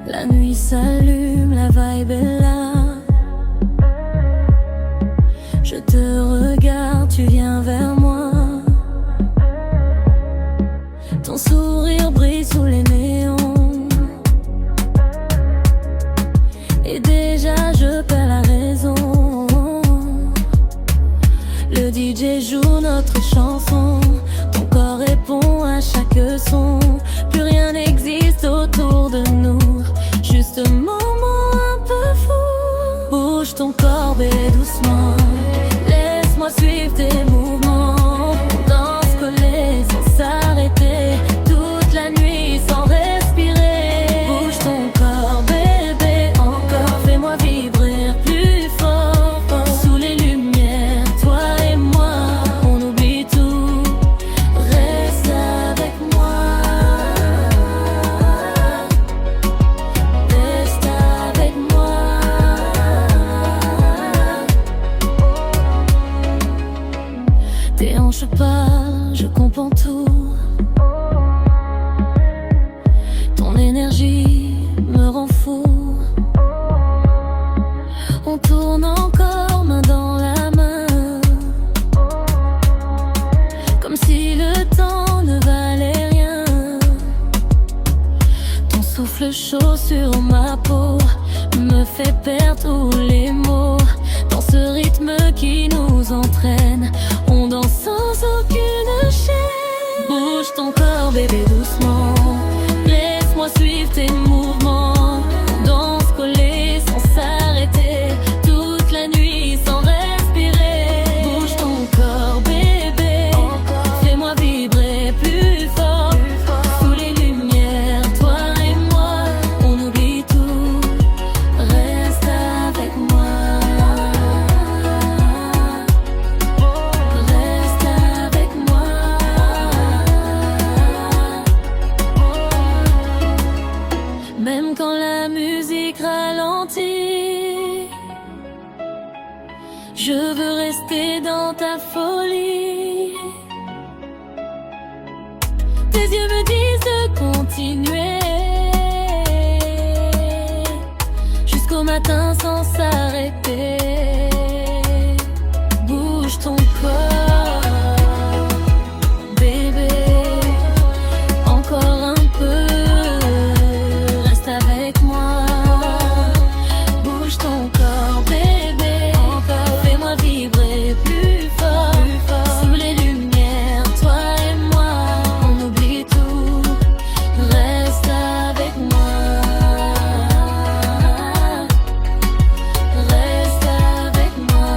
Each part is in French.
La nuit s'allume, la vibe est là. Je te regarde, tu viens vers moi. Ton sourire brille sous les néons. Et déjà je perds la raison. Le DJ joue notre chanson. Ton corps répond à chaque son. Plus rien n'existe autour de nous. Juste un moment un peu fou. Bouge ton corps, bébé, doucement. Laisse-moi suivre tes mouvements. On danse collés sans s'arrêter. Toute la nuit sans respirer. Bouge ton corps, bébé, encore. Fais-moi vibrer plus fort. Sous les lumières, toi et moi, on oublie tout. Reste avec moi. Reste avec moi. Tes hanches parlent, je comprends tout. Ton énergie me rend fou. On tourne encore main dans la main, comme si le temps ne valait rien. Ton souffle chaud sur ma peau me fait perdre tous les mots. Dans ce rythme qui nous entraîne, on danse sans aucune chaîne. Bouge ton corps, bébé, doucement. Laisse-moi suivre tes mouvements. On danse collés sans s'arrêter. Toute la nuit sans respirer. Bouge ton corps, bébé, fais-moi vibrer plus fort. Sous les lumières, toi et moi, on oublie tout. Reste avec moi. Reste avec moi. Même quand la musique ralentit, je veux rester dans ta folie. Tes yeux me disent de continuer jusqu'au matin sans s'arrêter. Bouge ton corps, bébé, encore un peu. Reste avec moi. Bouge ton corps, bébé, fais-moi vibrer plus fort. Sous les lumières, toi et moi, on oublie tout. Reste avec moi. Reste avec moi.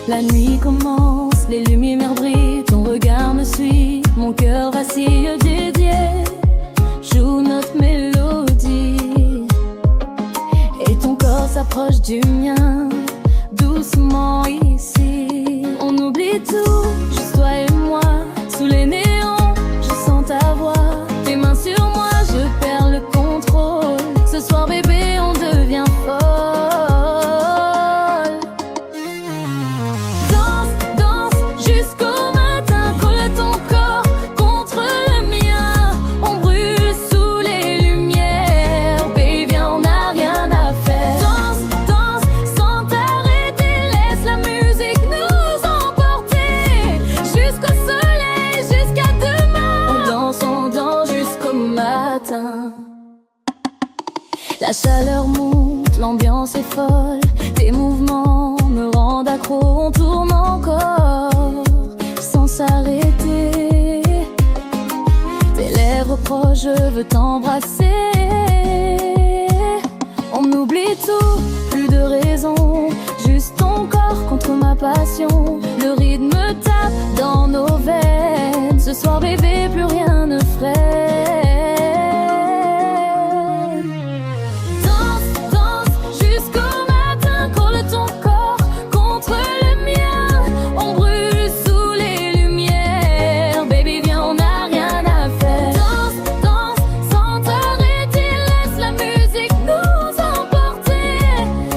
La nuit commence, les lumières brillent, ton regard me suit, mon cœur vacille dédié, joue notre mélodie. Et ton corps s'approche du mien, doucement ici. On oublie tout, juste toi et moi, sous les néons, je sens ta voix. Tes mains sur moi, je perds le contrôle. Ce soir bébé, on devient folle. Jusqu'au matin, colle ton corps contre le mien. On brûle sous les lumières. Baby, viens, on n'a rien à faire. Danse, danse, sans t'arrêter. Laisse la musique nous emporter. Jusqu'au soleil, jusqu'à demain. On danse jusqu'au matin. La chaleur monte, l'ambiance est folle. Tes mouvements me rendent accro. On tourne encore sans s'arrêter. Tes lèvres proches, je veux t'embrasser. On oublie tout, plus de raison, juste ton corps contre ma passion. Le rythme tape dans nos veines. Ce soir bébé, plus rien ne freine. Danse, danse jusqu'au matin, colle ton corps contre le mien. On brûle sous les lumières. Baby viens, on n'a rien à faire. Danse, danse sans t'arrêter, laisse la musique nous emporter.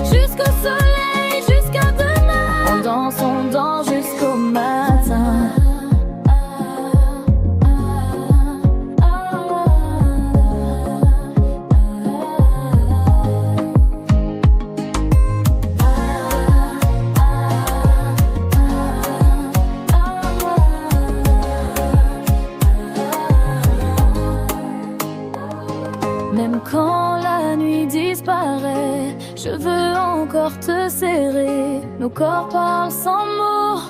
Jusqu'au soleil, jusqu'à demain. On danse jusqu'au matin. Même quand la nuit disparaît, je veux encore te serrer. Nos corps parlent sans mots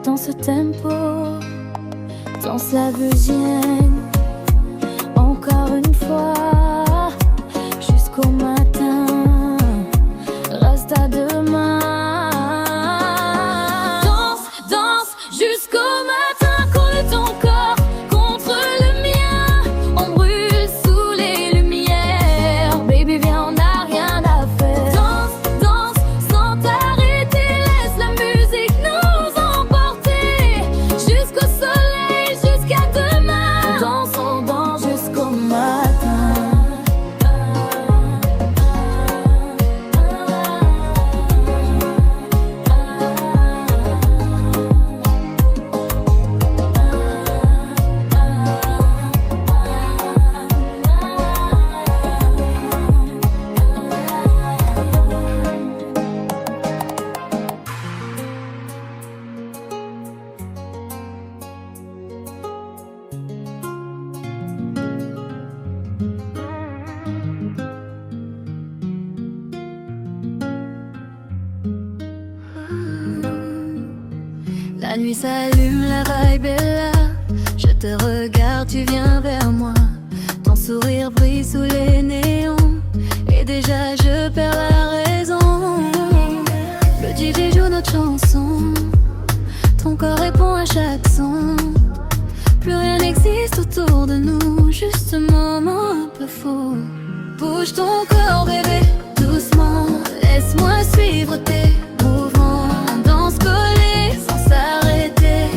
dans ce tempo. Danse la deuxième, encore une fois, jusqu'au matin. Reste à demain. Danse, danse jusqu'au matin, colle ton corps contre le mien. On brûle sous les lumières. Baby viens, on n'a rien à faire. Danse, danse sans t'arrêter, laisse la musique nous emporter. Jusqu'au soleil, jusqu'à demain. On danse jusqu'au matin. La nuit s'allume, la vibe est là. Je te regarde, tu viens vers moi. Ton sourire brille sous les néons. Et déjà je perds la raison. Le DJ joue notre chanson. Ton corps répond à chaque son. Plus rien n'existe autour de nous. Juste un moment un peu fou. Bouge ton corps bébé, doucement. Laisse-moi suivre tes mouvements. On danse collés sans s'arrêter.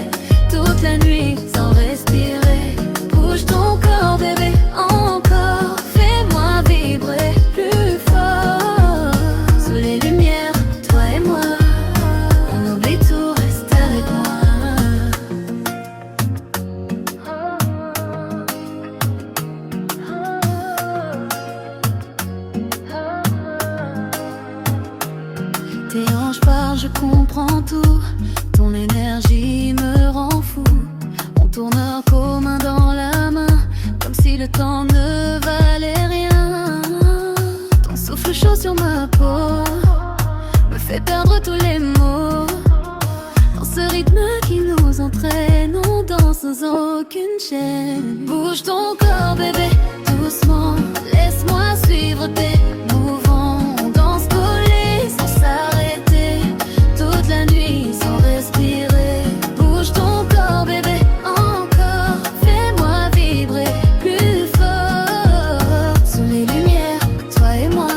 Toute la nuit sans respirer. Bouge ton corps bébé, encore. Fais-moi vibrer plus fort. Sous les lumières, toi et moi. On oublie tout, reste avec Tes hanches parlent, je comprends tout. Ton énergie me rend fou. On tourne un commun dans la main, comme si le temps ne valait rien. Ton souffle chaud sur ma peau me fait perdre tous les mots. Dans ce rythme qui nous entraîne, on danse sans aucune chaîne. Bouge ton corps bébé, doucement. Laisse-moi suivre tes mouvements. On danse collés sans s'arrêter. Toute la nuit sans respirer. Bouge ton corps bébé, encore. Fais-moi vibrer plus fort. Sous les lumières, toi et moi.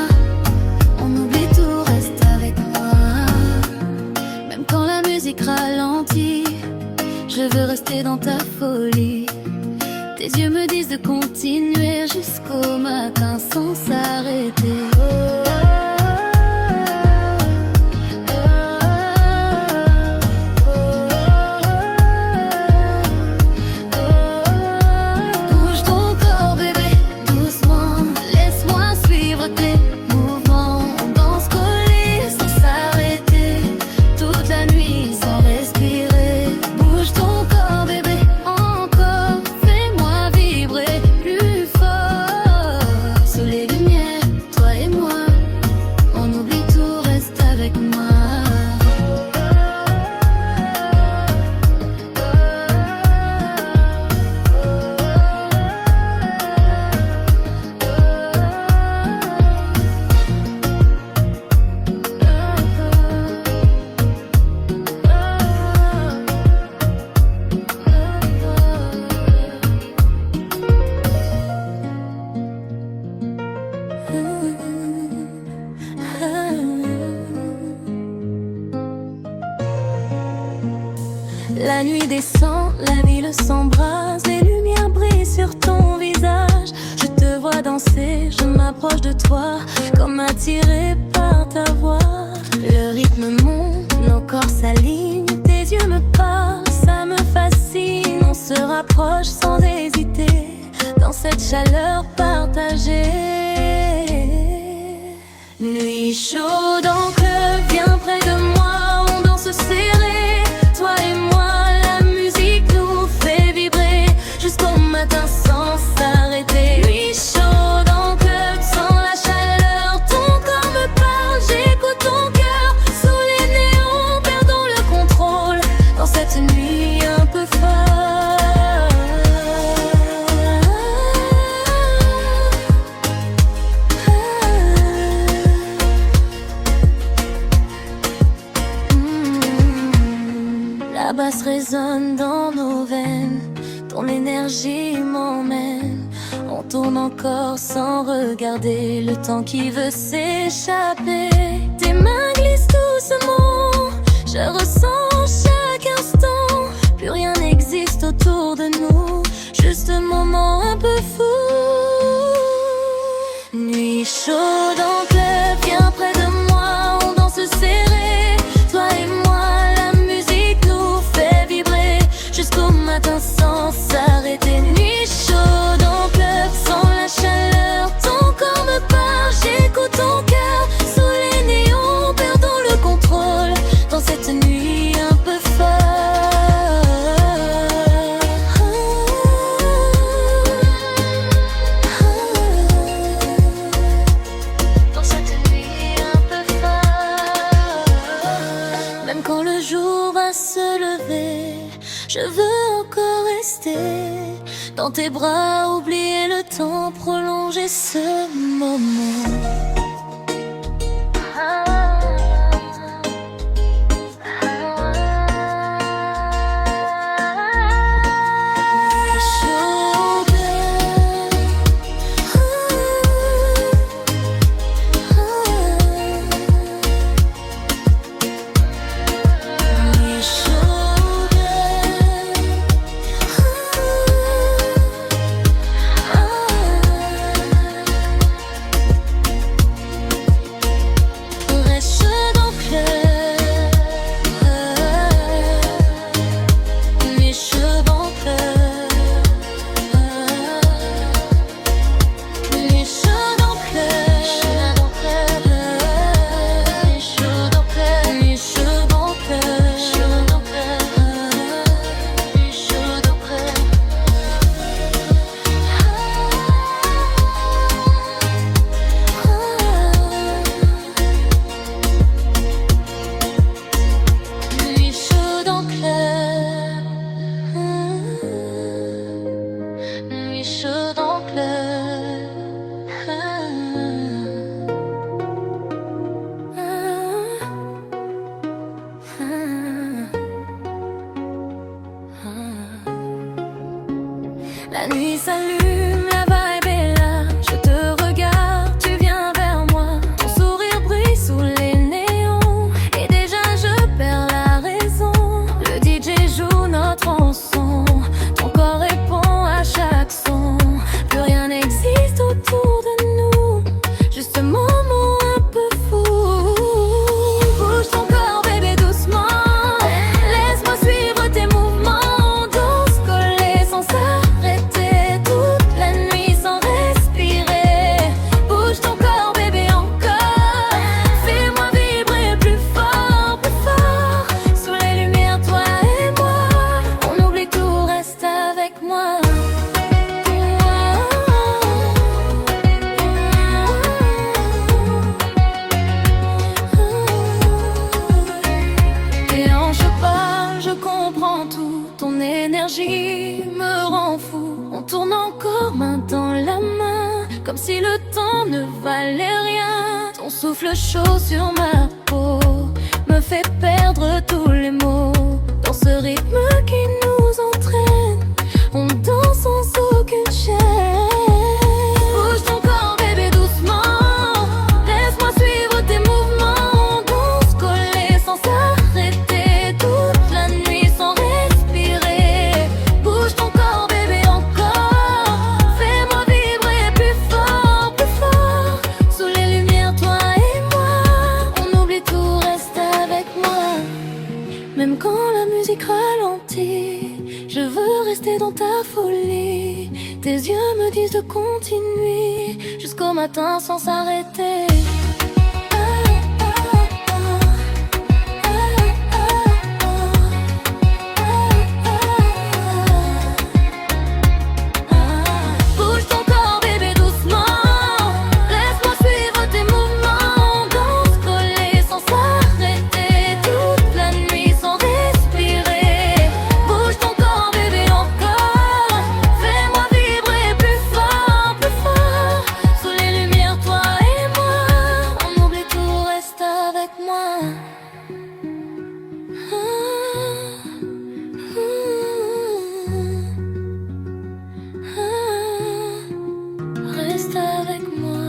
On oublie tout, reste avec moi. Même quand la musique ralentit, je veux rester dans ta folie. Tes yeux me disent de continuer jusqu'au matin sans s'arrêter. Bouge ton corps bébé, doucement. Laisse-moi suivre tes mouvements. On danse collés sans s'arrêter. Toute la nuit sans respirer. Bouge ton corps bébé, encore. Fais-moi vibrer plus fort. Sous les lumières, toi et moi. La nuit descend, la ville s'embrase, les lumières brillent sur ton visage. Je te vois danser, je m'approche de toi, comme attiré par ta voix. Le rythme monte, nos corps s'alignent, tes yeux me parlent, ça me fascine. On se rapproche sans hésiter, dans cette chaleur partagée. Nuit chaude en club, viens près de moi, on danse serré, toi et moi. La musique nous fait vibrer jusqu'au matin sans s'arrêter. Nuit chaude en club, sans la chaleur, ton corps me parle, j'écoute ton cœur. Sous les néons, perdons le contrôle dans cette nuit un peu folle. La basse résonne dans nos veines, ton énergie m'emmène. On tourne encore sans regarder le temps qui veut s'échapper. Tes mains glissent doucement, je ressens chaque instant. Plus rien n'existe autour de nous, juste un moment un peu fou. Nuit chaude en club, viens près de moi, on danse serré, toi et moi. Jusqu'au matin sans s'arrêter. Nuit chaude en club, sans la chaleur, ton corps me parle, j'écoute ton cœur. Sous les néons, perdons le contrôle dans cette nuit un peu folle. Dans cette nuit un peu folle. Même quand le jour va se lever, je veux encore rester dans tes bras, oublier le temps, prolonger ce moment. La nuit s'allume, la vibe est là. Je te regarde, tu viens vers moi. Ton sourire brille sous les néons, et déjà je perds la raison. Le DJ joue notre chanson, ton corps répond à chaque son. Plus rien n'existe autour de nous, juste un moment un peu fou. Bouge ton corps bébé doucement, laisse-moi suivre tes mouvements. On danse collés sans s'arrêter, toute la nuit sans respirer. Bouge ton corps bébé encore, fais-moi vibrer plus fort, sous les lumières toi et moi. On oublie tout, reste avec moi. Et en je parle, je comprends tout. Ton énergie me rend fou. On tourne encore main dans la main, comme si le temps ne valait rien. Ton souffle chaud sur ma peau me fait perdre tous les mots. Dans ce rythme qui nous entraîne, on danse sans aucune chaîne. Bouge ton corps bébé doucement, laisse-moi suivre tes mouvements. On danse collés sans s'arrêter, toute la nuit sans respirer. suffise de continuer jusqu'au matin sans s'arrêter. Bouge ton corps bébé doucement, laisse-moi suivre tes mouvements. On danse collés sans s'arrêter, toute la nuit sans respirer. Bouge ton corps bébé encore, fais-moi vibrer plus fort, sous les lumières toi et moi. On oublie tout, reste avec moi. Reste avec moi.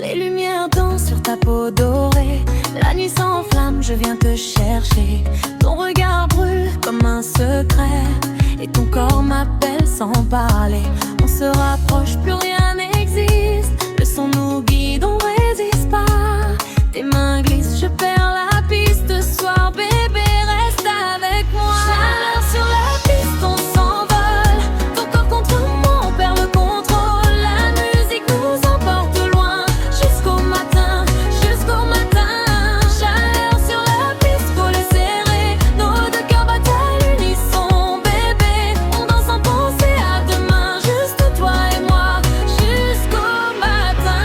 Les lumières dansent sur ta peau dorée. La nuit s'enflamme, je viens te chercher. Ton regard brûle comme un secret, et ton corps m'appelle sans parler. On se rapproche, plus rien n'existe. Le son nous guide, on résiste pas. Tes mains glissent, je perds la piste. Ce soir bébé, reste avec moi. Chaleur sur la piste, on s'envole. Ton corps contre moi, on perd le contrôle. La musique nous emporte loin, jusqu'au matin, jusqu'au matin. Chaleur sur la piste, faut les serrer. Nos deux cœurs battent à l'unisson. Bébé, on danse sans penser à demain. Juste toi et moi, jusqu'au matin.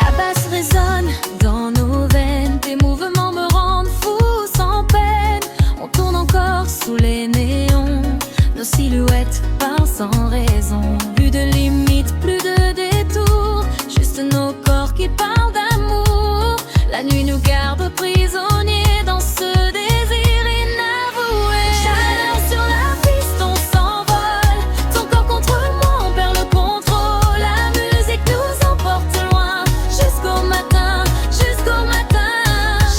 La basse résonne dans nos veines, tes mouvements me rendent fou sans peine. On tourne encore sous les néons, nos silhouettes parlent sans raison. Plus de limites, plus de détours, juste nos corps qui parlent d'amour. La nuit nous garde prisonniers dans ce désir inavoué. Chaleur sur la piste, on s'envole. Ton corps contre moi, on perd le contrôle. La musique nous emporte loin, jusqu'au matin, jusqu'au matin.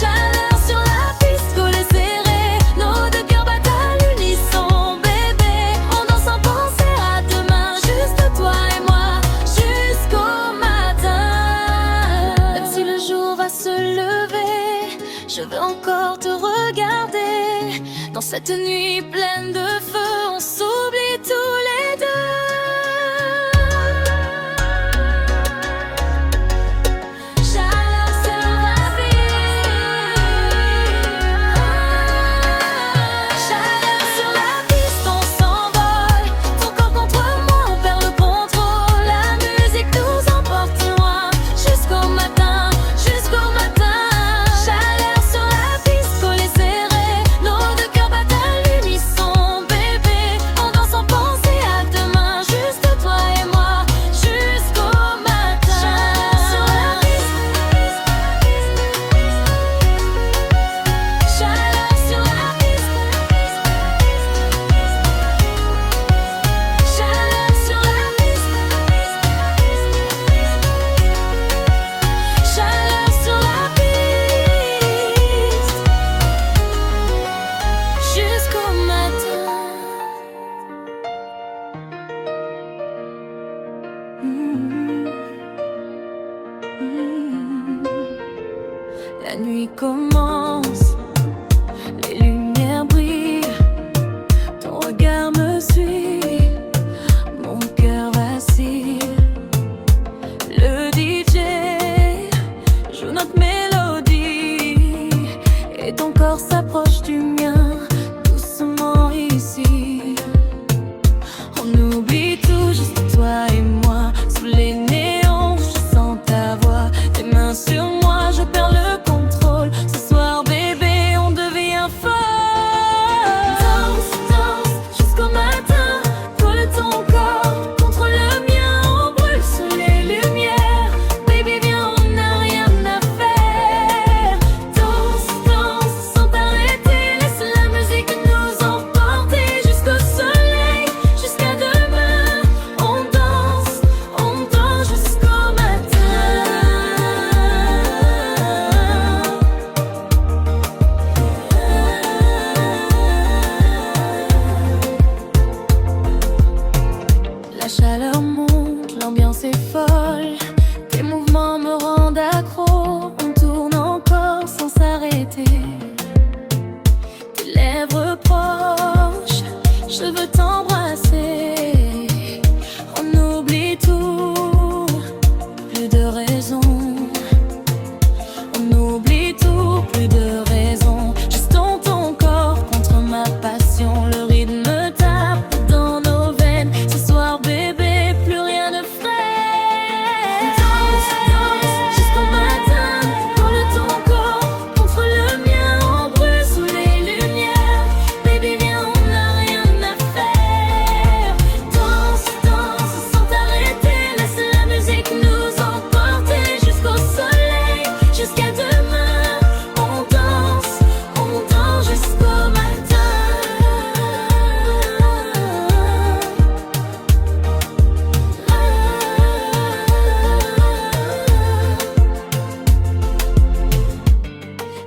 Chaleur sur la piste, faut les serrer. Nos deux cœurs battent à l'unisson. Bébé, on danse sans penser à demain. Juste toi et moi, jusqu'au matin. Même si le jour va se lever, je veux encore te regarder. Dans cette nuit pleine de feu, on s'oublie tous les deux. Chaleur sur la piste. Chaleur sur la piste, on s'envole. Ton corps contre moi, on perd le contrôle. La musique nous emporte loin, jusqu'au matin, jusqu'au matin. Chaleur sur la piste, faut les serrer. Nos deux cœurs battent à l'unisson. Bébé, chaleur monte, l'ambiance est folle. Tes mouvements me rendent accro, on tourne encore sans s'arrêter. Tes lèvres proches, je veux t'embrasser. On oublie tout, plus de raison. On oublie tout, plus de raison. Juste ton corps contre ma passion. Le rythme tape dans nos veines. Ce soir bébé, plus rien ne freine. Danse, danse jusqu'au matin. Colle ton corps contre le mien. On brûle sous les lumières. Baby viens, on n'a rien à faire. Danse, danse sans t'arrêter. Laisse la musique nous emporter jusqu'au soleil, jusqu'à demain. On danse jusqu'au matin.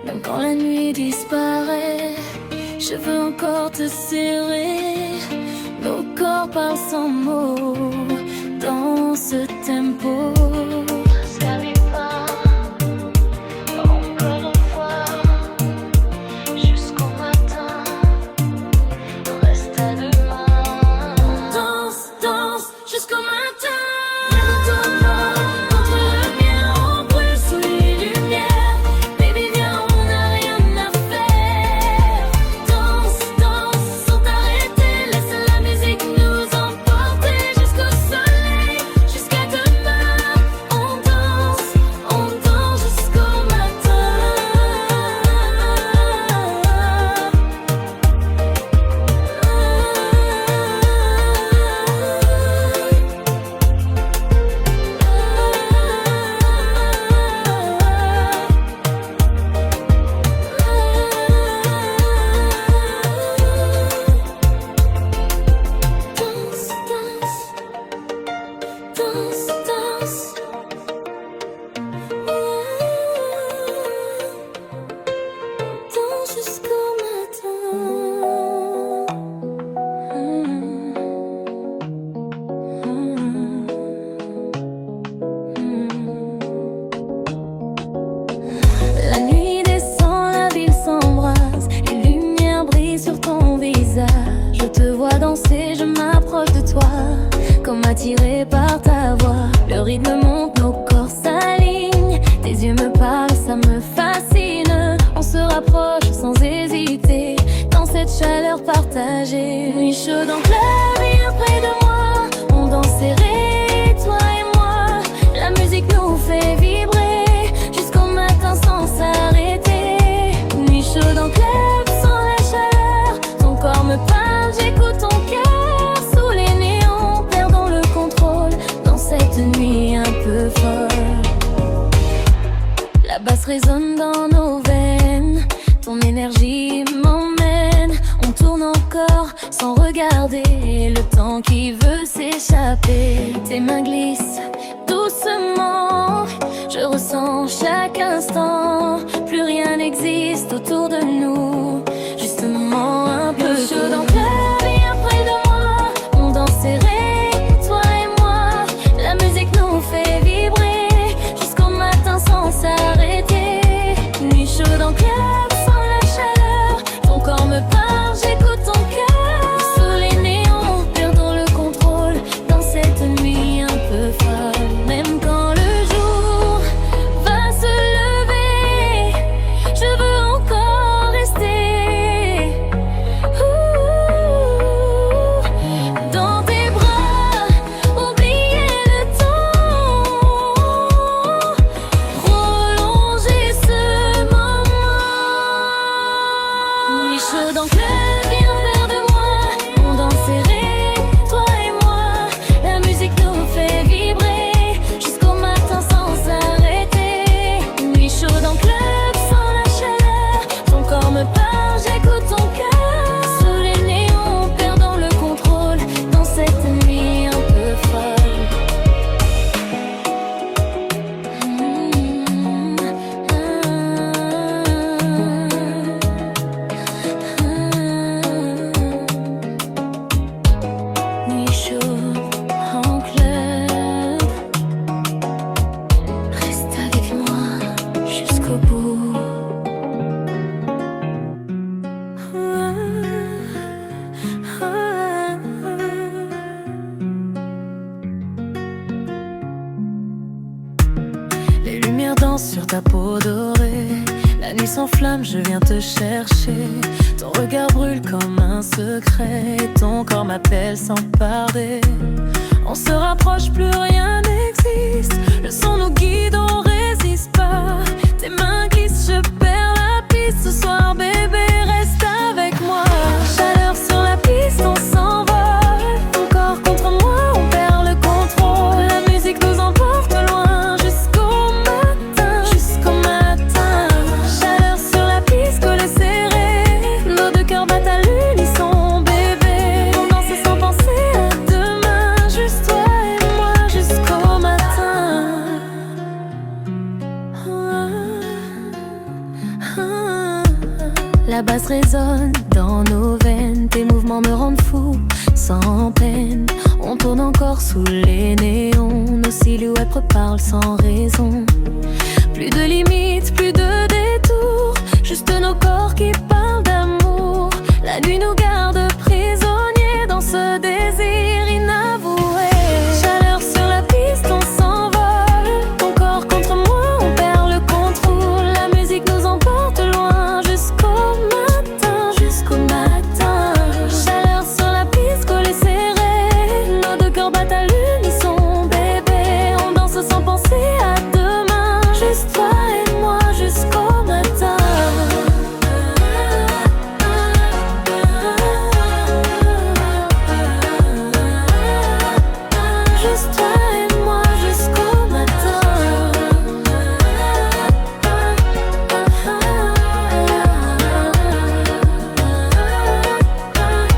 Même quand la nuit disparaît, je veux encore te serrer. Nos corps parlent sans mots dans ce tempo. Encore une fois, jusqu'au matin, reste à demain. Danse, danse jusqu'au matin. Ton corps contre le mien, on brûle sous les lumières. Baby viens, on n'a rien à faire. Danse, danse sans t'arrêter. Laisse la musique nous emporter jusqu'au soleil, jusqu'à demain. On danse jusqu'au matin. Danse, danse, danse jusqu'au matin. La nuit descend, la ville s'embrase. Les lumières brillent sur ton visage. Je te vois danser, je m'approche de toi, comme attiré par ta voix. Le rythme monte, nos corps s'alignent. Tes yeux me parlent, ça me fascine. On se rapproche sans hésiter, dans cette chaleur partagée. Nuit chaude en club, viens près de moi. On danse serré, toi et moi. La musique nous fait vibrer jusqu'au matin sans s'arrêter. Nuit chaude en club, sans la chaleur. Ton corps me parle, j'écoute ton cœur. Sous les néons, perdons le contrôle dans cette nuit un peu folle. La basse résonne dans nos veines. Ton énergie m'emmène. On tourne encore sans regarder le temps qui veut s'échapper. Tes mains glissent doucement. Je ressens chaque instant. Plus rien n'existe autour de nous. Justement un peu chaud dans le club, viens près de moi. On danse serré, toi et moi. La musique nous fait vibrer jusqu'au matin sans s'arrêter. Nuit chaude en club, sans la chaleur. Ton corps me parle, j'écoute ton cœur. Sous les néons, perdons le contrôle dans cette nuit un peu folle. Même quand le jour va se lever, je veux encore rester. Ouh. danse sur ta peau dorée. La nuit s'enflamme, je viens te chercher. Ton regard brûle comme un secret. Et ton corps m'appelle sans parler. On se rapproche, plus rien n'existe. Le son nous guide, on résiste pas. Tes mains glissent, je perds la piste. Ce soir, bébé, reste avec moi. Chaleur sur la piste, on s'envole. Ton corps contre moi, on perd le contrôle. La musique nous emporte loin jusqu'au matin, jusqu'au matin. Chaleur sur la piste, collés serrés. Nos deux cœurs battent à l'unisson, bébé. On danse sans penser à demain. Juste toi et moi jusqu'au matin. La basse résonne dans nos veines. Tes mouvements me rendent fou, sans peine. On tourne encore sous les néons. Nos silhouettes reparlent sans raison. Plus de limites, plus de détours. Juste nos corps qui parlent d'amour. La nuit nous garde prisonniers dans ce désir inavoué. Chaleur sur la piste, on s'envole. Ton corps contre moi, on perd le contrôle. La musique nous emporte loin jusqu'au matin, jusqu'au matin. Chaleur sur la piste, collés serrés. Nos deux cœurs battent à l'unisson, bébé. On danse sans penser à demain. Juste toi et moi jusqu'au matin. Juste toi et moi jusqu'au matin.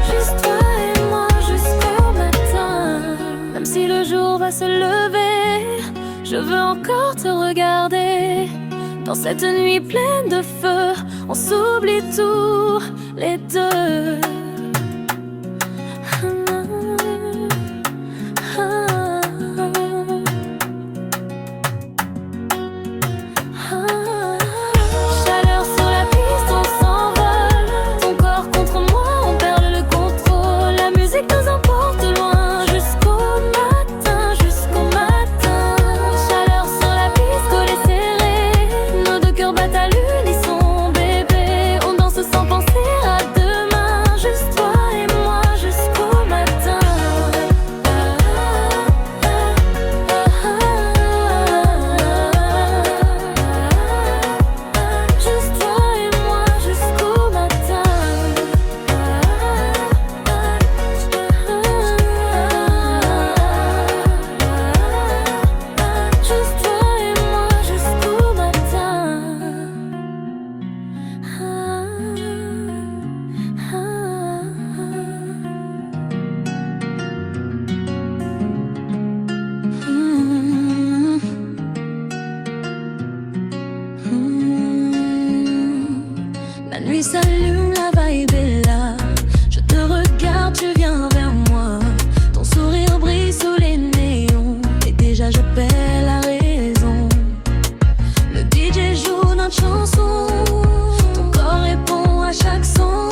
Juste toi et moi jusqu'au matin. Même si le jour va se lever, je veux encore te regarder. Dans cette nuit pleine de feu, on s'oublie tous les deux. Chaleur sur la piste, on s'envole. Ton corps contre moi, on perd le contrôle. La musique nous emporte loin jusqu'au matin, jusqu'au matin. Chaleur sur la piste, collés serrés. Nos deux cœurs battent à l'unisson, bébé. On danse sans penser à demain. Juste toi et moi jusqu'au matin. Juste toi et moi jusqu'au matin. Juste toi et moi jusqu'au matin. La nuit s'allume, la vibe est là. Je te regarde, tu viens vers moi. Ton sourire brille sous les néons. Et déjà je perds la raison. Le DJ joue notre chanson. Ton corps répond à chaque son.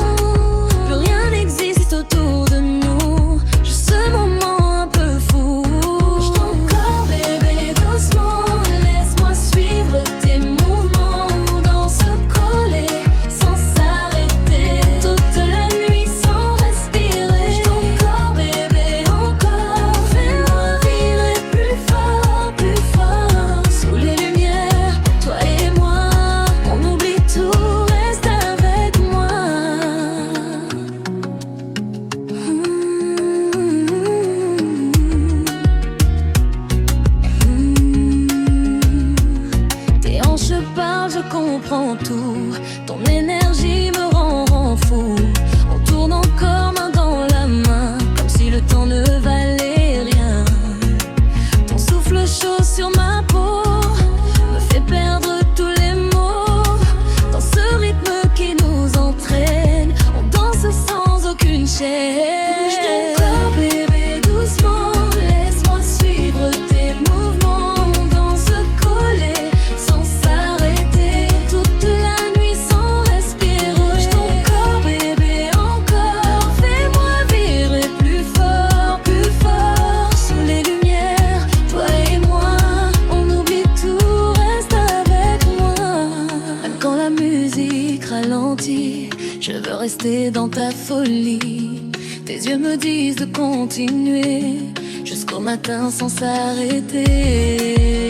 Plus rien n'existe autour de nous. Juste ce moment un peu fou. Bouge ton corps, bébé, doucement. Laisse-moi suivre tes mouvements. On danse collés sans s'arrêter. Toute la nuit sans respirer. Bouge ton corps, bébé, encore. Fais-moi vibrer plus fort, plus fort. Sous les lumières, toi et moi, on oublie tout, reste avec moi. Tes hanches parlent, je comprends tout. Ton énergie me rend fou. On tourne encore main dans la main, comme si le temps ne valait rien. Ton souffle chaud sur ma peau me fait perdre tous les mots. Dans ce rythme qui nous entraîne, on danse sans aucune chaîne. Bouge ton corps, bébé, doucement. Laisse-moi suivre tes mouvements. On danse collés sans s'arrêter. Toute la nuit sans folie. Tes yeux me disent de continuer jusqu'au matin sans s'arrêter.